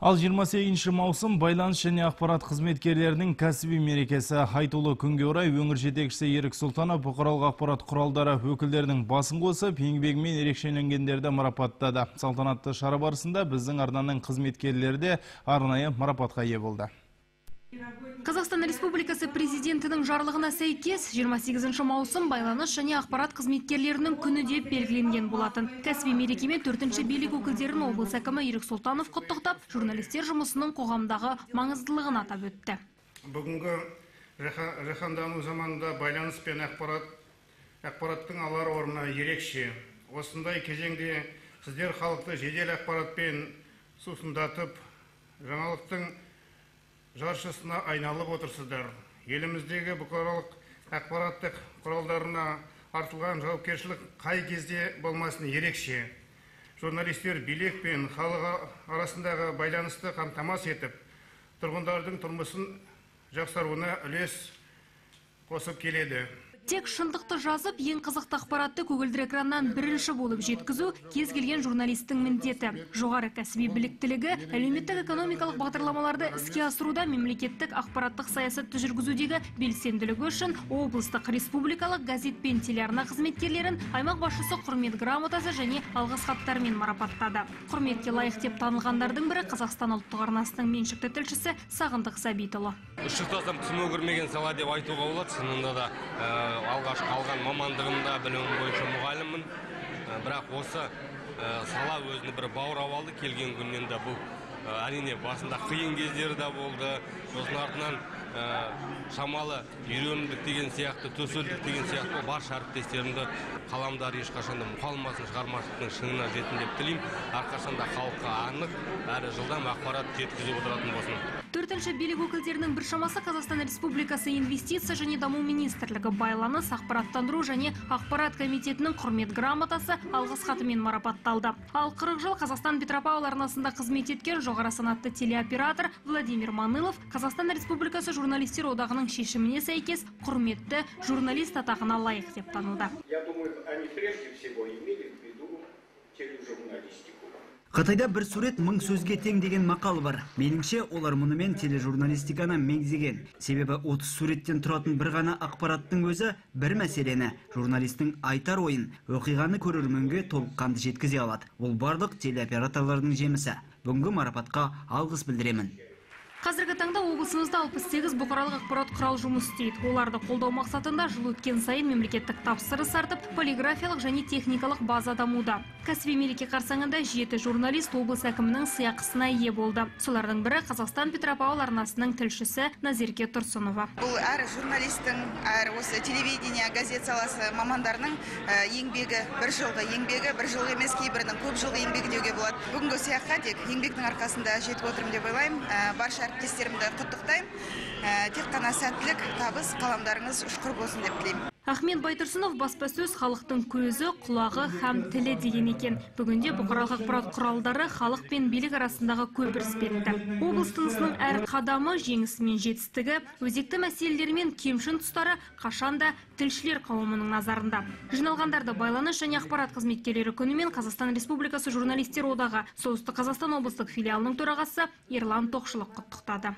Ал 28 маусым байланыс және ақпарат қызметкерлерінің кәсіби мерекесі. Айтулы күнге орай өңір жетекшісі Ерік Сұлтанов бұқаралық ақпарат құралдары өкілдерінің басын қосып, еңбегімен ерекшеленгендерді марапаттады. Салтанатты шара барысында біздің арнаның қызметкерлері де арнайы марапатқа ие болды. Қазақстан Республикасы президентінің жарлығына сәйкес 28 маусым байланыс және ақпарат қызметкерлерінің күні деп белгіленген болатын. Кәсіби мерекемен 4-ші билік өкілдерін облыс әкімі Ерік Сұлтанов құттықтап, журналистер жұмысының қоғамдағы маңыздылығын атап өтті. Бүгінгі жаһандану заманында байланыс пен ақпараттың алар орны ерекше. Осындай кезеңде сіздер халықты жедел ақпаратпен сусындатып, жаңалықтың жаршысына айналып отырсыздар. Еліміздегі бұқаралық ақпараттық құралдарына артылған жауапкершілік қай кезде болмасын ерекше. Журналистер билік пен халық арасындағы байланысты қамтамасыз етіп, тұрғындардың тұрмысын жақсаруына үлес қосып келеді. Тек шындықты жазып, ең қызықты ақпаратты көгілдір экраннан бірінші болып жеткізу кез келген журналистің міндеті. Жоғары кәсіби біліктілігі, әлеуметтік экономикалық бағдарламаларды іске асыруда мемлекеттік ақпараттық саясатты жүргізудегі белсенділігі үшін облыстық республикалық газет пен телеарна қызметкерлерін аймақ басшысы құрмет грамотасы және алғыс хаттарымен марапаттады. Құрметке лайық деп танылғандардың бірі Қазақстан ұлттық арнасының меншікті тілшісі Сағындық Сәбитұлы. Шықтасам түсіну көрмеген сала деп айтуға болады. Шынында да алғаш қалған мамандығымда білімім бойынша мұғаліммін. Бірақ осы сала өзіне бір баурап алды. Келген күннен де бұл әрине басында қиын кездері де болды. Сосын артынан шамалы үйрендік деген сияқты, төселдік деген сияқты барша әріптестерімді қаламдар ешқашанда мұқалмасын, шығармашылықтың шыңына жетін деп тілеймін. Әрқашанда халыққа анық, әрі жылдам ақпарат жеткізіп отыратын болсын. 4-ші билік өкілдерінің біршамасы Қазақстан Республикасы инвестиция және даму министрлігі байланыс, ақпараттандыру және ақпарат комитетінің құрмет грамотасы алғыс хатымен марапатталды. Ал 40 жыл Қазақстан Петропавл арнасында қызмет еткен жоғары санатты телеоператор Владимир Манылов Қазақстан Республикасы журналистер одағының шешіміне сәйкес құрметті журналист атағына лайық деп танылды. Я думаю, они прежде всего имели в виду тележурналистику. Қытайда бір сурет 1000 сөзге тең деген мақал бар. Меніңше, олар мұнымен тележурналистиканы меңзеген. Себебі 30 суреттен тұратын бір ғана ақпараттың өзі бір мәселені, журналистің айтар ойын, оқиғаны көрерменге толыққанды жеткізе алады. Ол барлық телеоператорлардың жемісі. Бүгінгі марапатқа алғыс білдіремін. Қазіргі таңда облысымызда 68 бұқаралық ақпарат құрал жұмыс істейді. Оларды қолдау мақсатында жыл өткен сайын мемлекеттік тапсырыс артып, полиграфиялық және техникалық база дамуда. Кәсіби мереке қарсаңында 7 журналист облыс әкімінің сыйақысына ие болды. Солардың бірі Қазақстан Петропавл арнасының тілшісі Назерке Тұрсынова. Бұл әр журналистің, әр осы телевидение, газет саласы мамандарының еңбегі, бір жылғы еңбегі, бір жыл емес, кейбірінің көп жылғы еңбегі деуге болады. Бүгінгі сыйаққа тек еңбектің арқасында жетіп отырмын деп ойлаймын. Барша әріптестерімді құттықтаймын. Тек қана сәттілік, табыс, қаламдарыңыз ұшқыр болсын деп тілеймін. Ахмет Байтұрсынов баспасөз халықтың көзі, құлағы һәм тілі деген екен. Бүгінде бұқаралық ақпарат құралдары халық пен билік арасындағы көпір іспетті. Облыс тынысының әр қадамы, жеңісі мен жетістігі, өзекті мәселелері мен кемшін тұстары қашанда тілшілер қауымының назарында. Жиналғандарды байланыс және ақпарат қызметкерлері күнімен Қазақстан Республикасы журналистер одағы Солтүстік Қазақстан облыстық филиалының төрағасы Ерлан Тоқшылық құттықтады.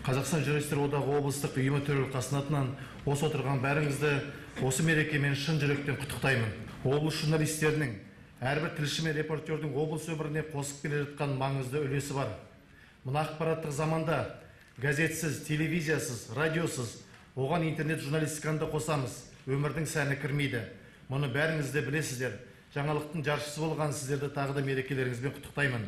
Қазақстан журналистер одағы облыстық ұйымы төрағасының атынан осы отырған бәріңізді осы мерекемен шын жүректен құттықтаймын. Облыс журналистерінің, әрбір тілші мен репортердің облыс өміріне қосып келе жатқан маңызды үлесі бар. Мына ақпараттық заманда газетсіз, телевизиясыз, радиосыз, оған интернет журналистиканы да қосамыз. Өмірдің сәні кірмейді. Мұны бәріңіз де білесіздер. Жаңалықтың жаршысы болған сіздерді тағы да мерекелеріңізбен құттықтаймын.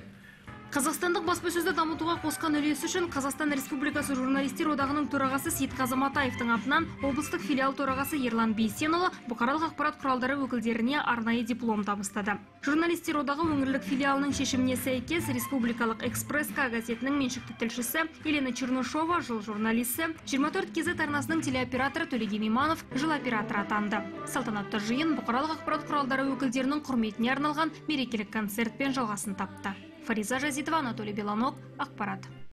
Қазақстандық баспасөзді дамытуға қосқан үлесі үшін Қазақстан Республикасы журналистер одағының төрағасы Сейтқазы Матаевтың атынан облыстық филиал төрағасы Ерлан Бейсенұлы бұқаралық ақпарат құралдары өкілдеріне арнайы диплом табыстады. Журналистер одағы өңірлік филиалының шешіміне сәйкес Республикалық экспресс-ка газетінің меншікті тілшісі Елена Чернышова жыл журналисі, 24 кезет арнасының телеоператоры Төлеген Иманов жыл операторы атанды. Салтанатты жиын бұқаралық ақпарат құралдары өкілдерінің құрметіне арналған мерекелік концертпен жалғасын тапты. Фариза Жазитова, Анатолий Беланок, ақпарат.